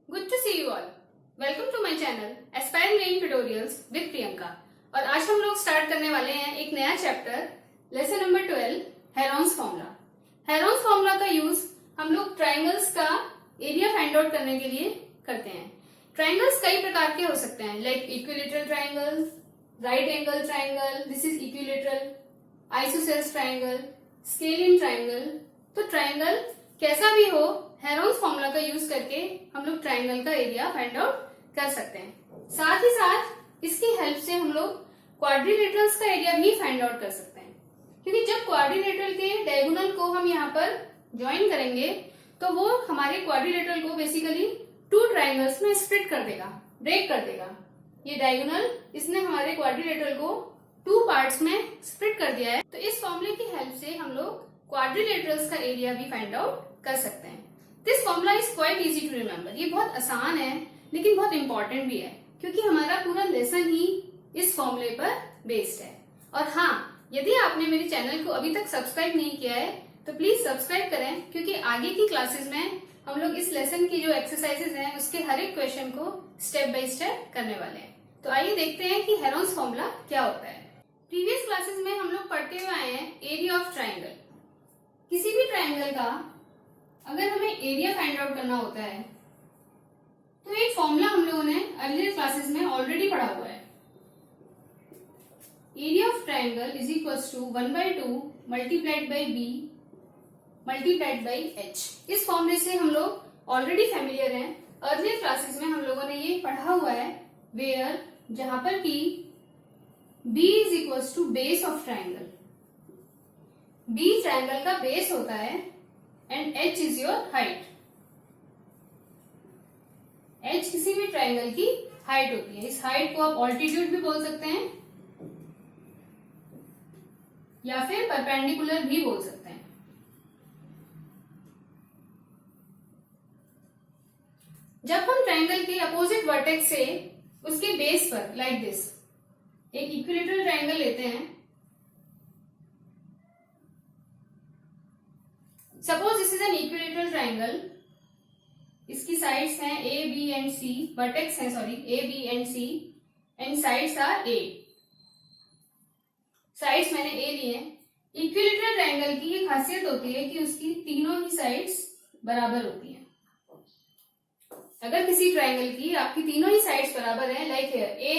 Good to see you all. Welcome to my channel Aspiring Brain Tutorials with Priyanka. और आज हम लोग start करने वाले हैं एक नया chapter, lesson number 12, Heron's formula. Heron's formula का यूज हम लोग ट्राइंगल्स का एरिया फाइंड आउट करने के लिए करते हैं। ट्राइंगल्स कई प्रकार के हो सकते हैं, like equilateral triangle, right angle triangle, this is equilateral, isosceles triangle, scalene triangle. तो ट्राइंगल कैसा भी हो, हेरोन्स फॉर्मूला का यूज करके हम लोग ट्राइंगल का एरिया फाइंड आउट कर सकते हैं। साथ ही साथ इसकी हेल्प से हम लोग क्वाड्रिलेटरल्स का एरिया भी फाइंड आउट कर सकते हैं, क्योंकि जब क्वाड्रिलेटरल के डायगोनल को हम यहाँ पर ज्वाइन करेंगे तो वो हमारे क्वाड्रिलेटरल को बेसिकली टू ट्राइंगल्स में स्प्लिट कर देगा, ब्रेक कर देगा। ये डायगोनल इसने हमारे क्वाड्रिलेटरल को टू पार्ट्स में स्प्लिट कर दिया है। तो इस फॉर्मूले की हेल्प से हम लोग क्वाड्रिलेटरल्स का एरिया भी फाइंड आउट कर सकते हैं। This formula is quite easy to remember. ये बहुत आसान है लेकिन बहुत इंपॉर्टेंट भी है, क्योंकि हमारा पूरा लेसन ही इस फॉर्मूले पर बेस्ड है। और हाँ, यदि आपने मेरे चैनल को अभी तक सब्सक्राइब नहीं किया है तो प्लीज सब्सक्राइब करें, क्योंकि आगे की क्लासेस में हम लोग इस लेसन की जो एक्सरसाइजेज हैं उसके हर एक क्वेश्चन को स्टेप बाय स्टेप करने वाले हैं। तो आइए देखते हैं कि हेरोन्स फॉर्मूला क्या होता है। प्रीवियस क्लासेस में हम लोग पढ़ते हुए आए हैं एरिया ऑफ ट्राइंगल। किसी भी ट्राइंगल का अगर हमें एरिया फाइंड आउट करना होता है तो एक फॉर्मूला हम लोगों ने अर्लियर क्लासेस में ऑलरेडी पढ़ा हुआ है। Area of triangle is equals to 1/2 multiplied by B multiplied by H. इस फॉर्मूले से हम लोग ऑलरेडी फेमिलियर हैं। अर्लियर क्लासेस में हम लोगों ने ये पढ़ा हुआ है, वेयर जहां पर कि B is equals to base of triangle. B triangle का बेस होता है and h is your height. h किसी भी ट्राइंगल की हाइट होती है। इस हाइट को आप ऑल्टीट्यूड भी बोल सकते हैं या फिर परपेंडिकुलर भी बोल सकते हैं। जब हम ट्राइंगल के अपोजिट वर्टेक्स से उसके बेस पर लाइक दिस एक इक्विलेटरल ट्राइंगल लेते हैं। Suppose this is an equilateral triangle. इसकी साइड्स हैं A B and C, vertex हैं sorry A B and C and sides are A. Sides मैंने ए लिए। इक्विलेटरल ट्राइंगल की ये खासियत होती है कि उसकी तीनों ही साइड्स बराबर होती हैं। अगर किसी ट्राइंगल की आपकी तीनों ही साइड्स बराबर हैं, लाइक ए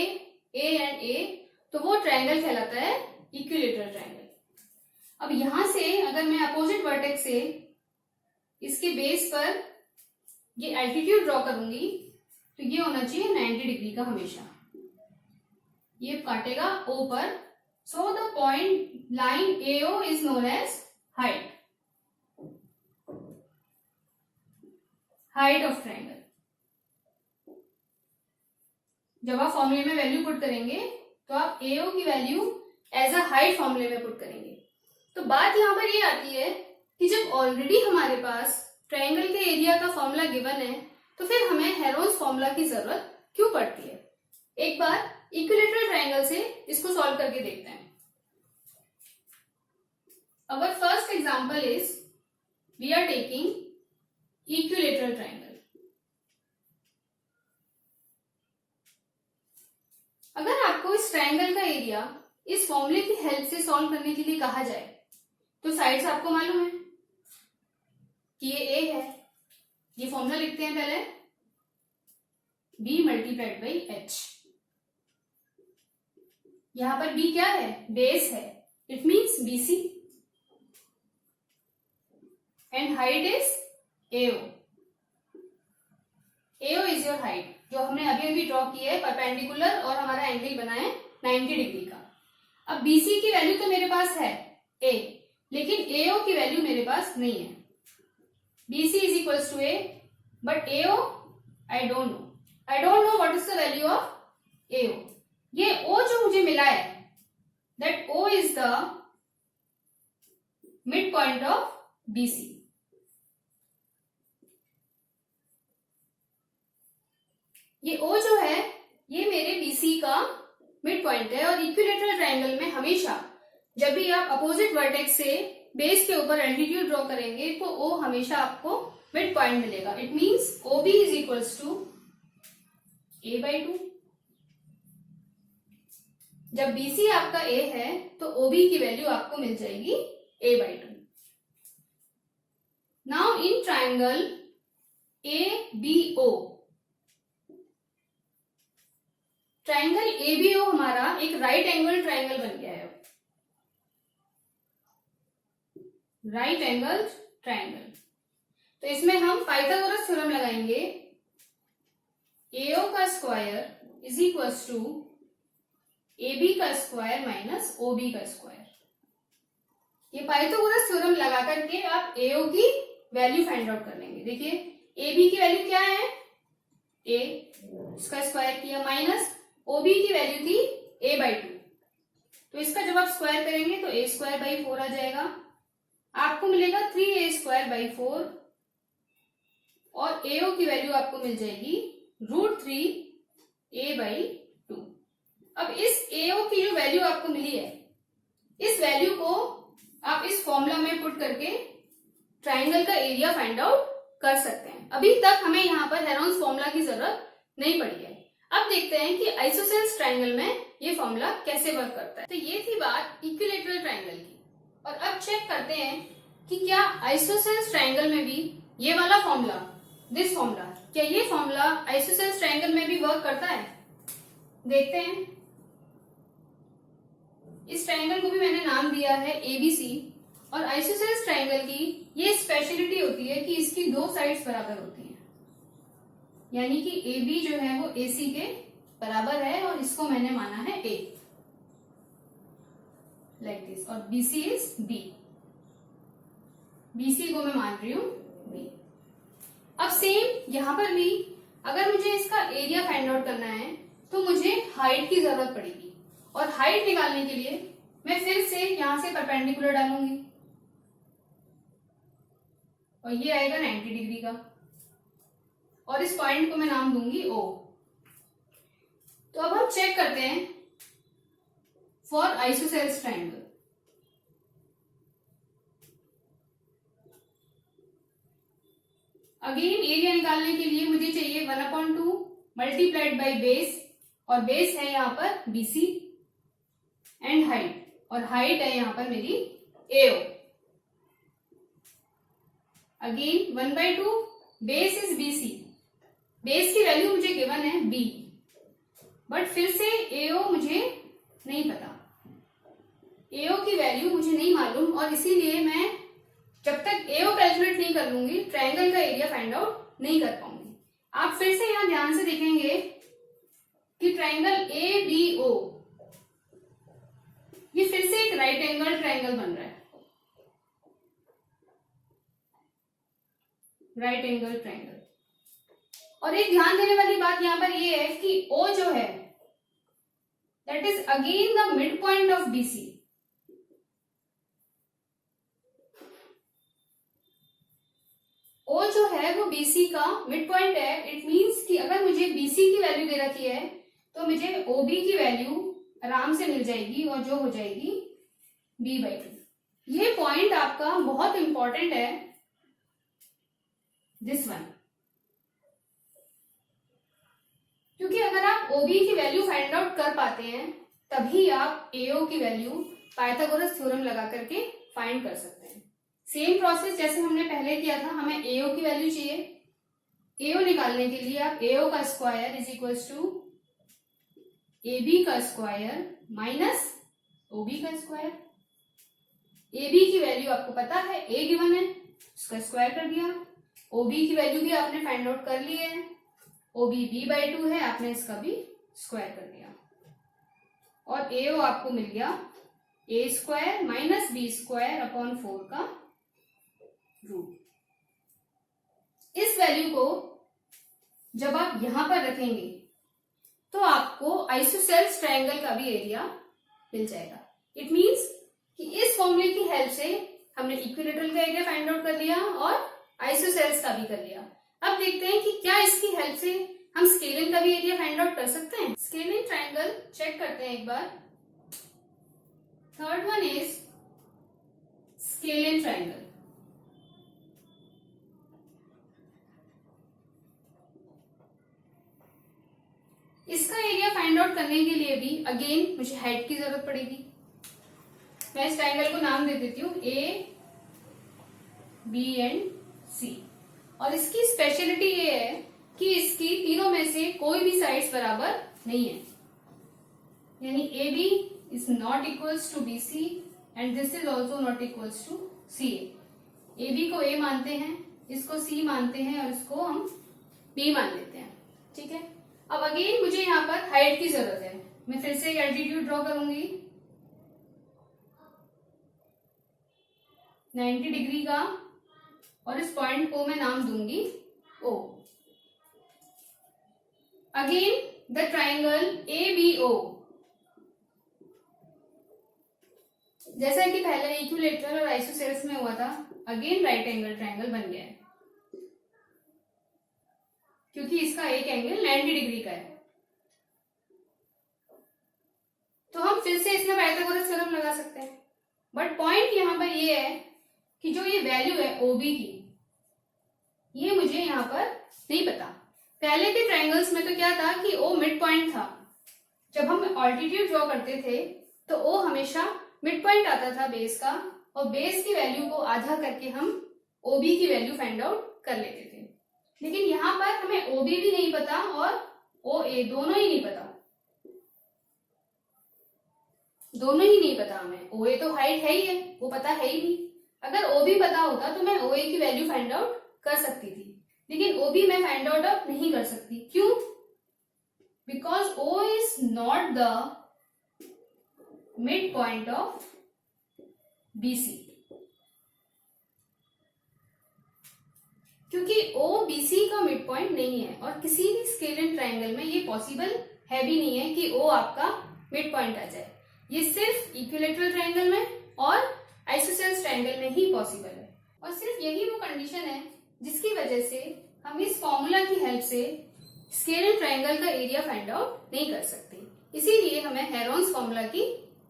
एंड ए, तो वो ट्राइंगल कहलाता है इक्विलेटरल ट्राइंगल। अब यहां से अगर मैं अपोजिट वर्टेक्स से इसके बेस पर ये एल्टीट्यूड ड्रॉ करूंगी तो ये होना चाहिए 90 डिग्री का हमेशा। ये काटेगा ओ पर। So the point line AO is known as height, height of triangle. जब आप फॉर्मूले में वैल्यू पुट करेंगे तो आप एओ की वैल्यू एज अ हाइट फॉर्मूले में पुट करेंगे। तो बात यहां पर ये आती है कि जब ऑलरेडी हमारे पास ट्राइंगल के एरिया का फॉर्मूला गिवन है तो फिर हमें हेरोन्स फॉर्मूला की जरूरत क्यों पड़ती है। एक बार इक्विलेटरल ट्राइंगल से इसको सॉल्व करके देखते हैं। Our first example is we are taking equilateral triangle. अगर आपको इस ट्राइंगल का एरिया इस फॉर्मूले की हेल्प से सॉल्व करने के लिए कहा जाए तो साइड्स आपको मालूम है कि ये ए है। ये फॉर्मूला लिखते हैं पहले, b मल्टीप्लाइड बाई एच। यहां पर b क्या है, बेस है, it means BC and height is AO। AO is your height, जो हमने अभी अभी ड्रॉ की है परपेंडिकुलर और हमारा एंगल बना है 90 डिग्री का। अब BC की वैल्यू तो मेरे पास है A, लेकिन AO की वैल्यू मेरे पास नहीं है। BC is equals to A, but AO I don't know. I don't know what is the value of AO. ये O जो मुझे मिला है, that O is the midpoint of BC. ये O जो है ये मेरे BC का मिड पॉइंट है। और इक्विलेटरल ट्राइंगल में हमेशा जब भी आप अपोजिट वर्टेक्स से बेस के ऊपर एल्टीट्यूड ड्रॉ करेंगे तो ओ हमेशा आपको मिड पॉइंट मिलेगा। It means OB is equals to A/2। जब BC आपका A है तो OB की वैल्यू आपको मिल जाएगी A/2। Now in triangle ABO, triangle ABO हमारा एक राइट एंगल ट्राइंगल बन गया है, राइट एंगल ट्राइंगल। तो इसमें हम पाइथागोरस थ्योरम लगाएंगे, AO का square is equals to AB का स्क्वायर माइनस OB का स्क्वायर। ये पाइथागोरस थ्योरम लगा करके आप AO की वैल्यू फाइंड आउट कर लेंगे। देखिए AB की वैल्यू क्या है, A, इसका स्क्वायर किया, माइनस OB की वैल्यू थी A/2। तो इसका जब आप स्क्वायर करेंगे तो A²/4 आ जाएगा, आपको मिलेगा 3A²/4 और AO की वैल्यू आपको मिल जाएगी √3A/2। अब इस AO की जो वैल्यू आपको मिली है, इस वैल्यू को आप इस फॉर्मूला में पुट करके ट्राइंगल का एरिया फाइंड आउट कर सकते हैं। अभी तक हमें यहाँ पर हेरोन्स फॉर्मूला की जरूरत नहीं पड़ी है। अब देखते हैं कि आइसोसेल्स ट्राइंगल में ये फॉर्मूला कैसे वर्क करता है। तो ये थी बात इक्विलैटरल ट्राइंगल की, और अब चेक करते हैं कि क्या आइसोसेल्स ट्राइंगल में भी ये वाला फॉर्मूला, दिस फॉर्मूला, क्या ये फॉर्मूला आइसोसेल्स ट्राइंगल में भी वर्क करता है। देखते हैं। इस ट्राइंगल को भी मैंने नाम दिया है ABC, और आइसोसेल्स ट्राइंगल की ये स्पेशलिटी होती है कि इसकी दो साइड्स बराबर होती हैं, यानी कि AB जो है वो AC के बराबर है और इसको मैंने माना है A, लाइक दिस, और BC इज B, BC को मैं मान रही हूं B। अब सेम यहां पर भी अगर मुझे इसका एरिया फाइंड आउट करना है तो मुझे हाइट की जरूरत पड़ेगी, और हाइट निकालने के लिए मैं फिर से यहां से परपेंडिकुलर डालूंगी और ये आएगा 90 डिग्री का, और इस पॉइंट को मैं नाम दूंगी O। तो अब हम चेक करते हैं for isosceles triangle. Again area निकालने के लिए मुझे चाहिए 1/2 मल्टीप्लाइड बाई बेस, और बेस है यहां पर BC, एंड हाइट, और हाइट है यहां पर मेरी AO। Again 1/2 base is BC, base की वैल्यू मुझे गिवन है B, बट फिर से AO मुझे नहीं पता, AO की वैल्यू मुझे नहीं मालूम, और इसीलिए मैं जब तक AO कैलकुलेट नहीं कर लूंगी ट्राइंगल का एरिया फाइंड आउट नहीं कर पाऊंगी। आप फिर से यहां ध्यान से देखेंगे कि ट्राइंगल ABO ये फिर से एक राइट एंगल ट्राइंगल बन रहा है, राइट एंगल ट्राइंगल। और एक ध्यान देने वाली बात यहां पर ये है कि O जो है that is again the mid point of BC। O जो है वो BC का मिड पॉइंट है। इट मींस कि अगर मुझे BC की वैल्यू दे रखी है तो मुझे OB की वैल्यू आराम से मिल जाएगी, और जो हो जाएगी B/2। ये पॉइंट आपका बहुत इंपॉर्टेंट है, दिस वन, क्योंकि अगर आप OB की वैल्यू फाइंड आउट कर पाते हैं तभी आप AO की वैल्यू पाइथागोरस थ्योरम लगा करके फाइंड कर सकते हैं। सेम प्रोसेस जैसे हमने पहले किया था, हमें AO की वैल्यू चाहिए। AO निकालने के लिए आप AO का square is equals to AB का स्क्वायर माइनस OB का स्क्वायर। AB की वैल्यू आपको पता है, A गिवन है, उसका स्क्वायर कर दिया। OB की वैल्यू भी आपने फाइंड आउट कर ली है, OB B/2 है, आपने इसका भी स्क्वायर कर दिया, और AO आपको मिल गया A² माइनस B²/4 का रूट। इस वैल्यू को जब आप यहां पर रखेंगे तो आपको आइसोसेल्स ट्रायंगल का भी एरिया मिल जाएगा। इट मींस कि इस फॉर्मूले की हेल्प से हमने इक्विलेटरल का एरिया फाइंड आउट कर लिया और आइसोसेल्स का भी कर लिया। अब देखते हैं कि क्या इसकी हेल्प से हम स्केलिन का भी एरिया फाइंड आउट कर सकते हैं। स्केलिन ट्रायंगल चेक करते हैं एक बार। Third one is scalene triangle. इसका एरिया फाइंड आउट करने के लिए भी अगेन मुझे हाइट की जरूरत पड़ेगी। मैं इस ट्राइंगल को नाम दे देती हूँ ए बी एंड सी। और इसकी स्पेशलिटी ये है कि इसकी तीनों में से कोई भी साइड्स बराबर नहीं है, यानी A B is not equals to B C and this is also not equals to C A B को ए मानते हैं, इसको सी मानते हैं और इसको हम बी मान लेते हैं। ठीक है, अब अगेन मुझे यहाँ पर हाइट की जरूरत है। मैं फिर से एल्टीट्यूड ड्रॉ करूंगी 90 डिग्री का और इस पॉइंट को मैं नाम दूंगी O। Again the triangle ABO, जैसा कि पहले इक्विलेटरल और आइसोसेल्स में हुआ था, अगेन राइट एंगल ट्राइंगल बन गया है क्योंकि इसका एक एंगल 90 डिग्री का है। तो हम फिर से इसमें पाइथागोरस थ्योरम लगा सकते हैं, बट पॉइंट यहां पर ये है कि जो ये वैल्यू है OB की, ये मुझे यहाँ पर नहीं पता। पहले के ट्राइंगल्स में तो क्या था कि O मिड पॉइंट था। जब हम ऑल्टीट्यूड ड्रॉ करते थे तो O हमेशा मिड पॉइंट आता था बेस का, और बेस की वैल्यू को आधा करके हम OB की वैल्यू फाइंड आउट कर लेते थे। लेकिन यहाँ पर हमें OB भी नहीं पता और OA दोनों ही नहीं पता, दोनों ही नहीं पता हमें। OA तो हाइट है ही है, वो पता है ही नहीं। अगर OB पता होता तो मैं OA की वैल्यू फाइंड आउट कर सकती थी, लेकिन OB मैं फाइंड आउट नहीं कर सकती। क्यों? Because O is not the mid point of BC, क्योंकि O BC का मिड पॉइंट नहीं है और किसी भी स्केलर ट्राइंगल में ये पॉसिबल है भी नहीं है कि O आपका मिड पॉइंट आ जाए। ये सिर्फ इक्विलेटरल ट्राइंगल में और आइसोसेल्स ट्राइंगल में ही पॉसिबल है, और सिर्फ यही वो कंडीशन है जिसकी वजह से हम इस फॉर्मूला की हेल्प से स्केलर ट्राइंगल का एरिया फाइंड आउट नहीं कर सकते। इसीलिए हमें हेरोन्स फॉर्मूला की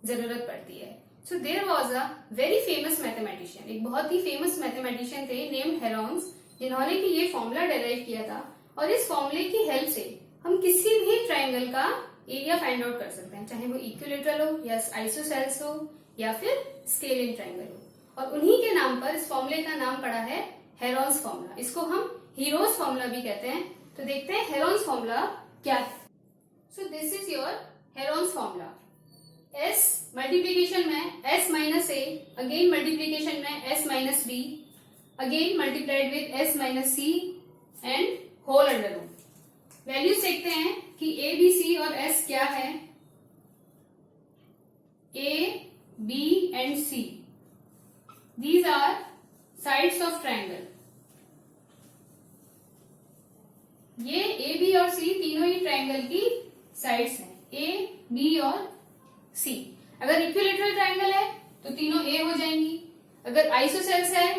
जरूरत पड़ती है। So there was a very famous mathematician, एक बहुत ही फेमस मैथमेटिशियन थे नेम्ड हेरोन्स, जिन्होंने कि ये फॉर्मूला डेराइव किया था, और इस फॉर्मूले की हेल्प से हम किसी भी ट्राइंगल का एरिया फाइंड आउट कर सकते हैं, चाहे वो इक्विलेटरल हो या आइसोसेल्स हो या फिर स्केलिंग ट्राइंगल हो। और उन्हीं के नाम पर इस फॉर्मूले का नाम पड़ा है हेरोन्स फॉर्मूला। इसको हम हीरोज फॉर्मूला भी कहते हैं। तो देखते हैं हेरोन्स फॉर्मूला क्या है। So this is your Heron's formula. S multiplication में S minus A, again multiplication में S minus B, again multiplied with S minus C and whole under root. Values देखते हैं कि A, B, C और S क्या है। A, B and C, these are sides of triangle। ये A, B और C तीनों ही ट्राइंगल की साइड्स हैं, A, B और C। अगर इक्विलेटरल ट्राइंगल है तो तीनों A हो जाएंगी, अगर आइसोसेल्स है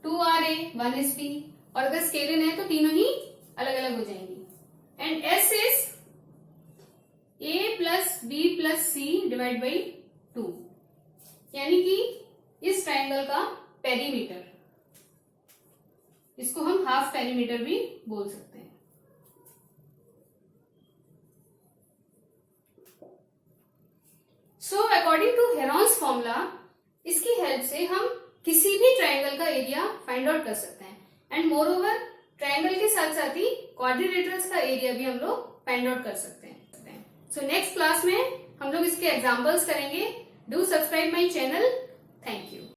2RA 1SB, और अगर स्केलिन है तो तीनों ही अलग अलग हो जाएंगी। And S is A plus B plus C divide by 2, यानी कि इस ट्राइंगल का पेरीमीटर, इसको हम हाफ पेरीमीटर भी बोल सकते हैं। So according to Heron's formula, इसकी हेल्प से हम किसी भी ट्राइंगल का एरिया फाइंड आउट कर सकते हैं, एंड मोर ओवर ट्राइंगल के साथ साथ ही क्वाड्रिलेटरल्स का एरिया भी हम लोग फाइंड आउट कर सकते हैं। सो नेक्स्ट क्लास में हम लोग इसके एग्जांपल्स करेंगे। Do subscribe my channel. Thank you.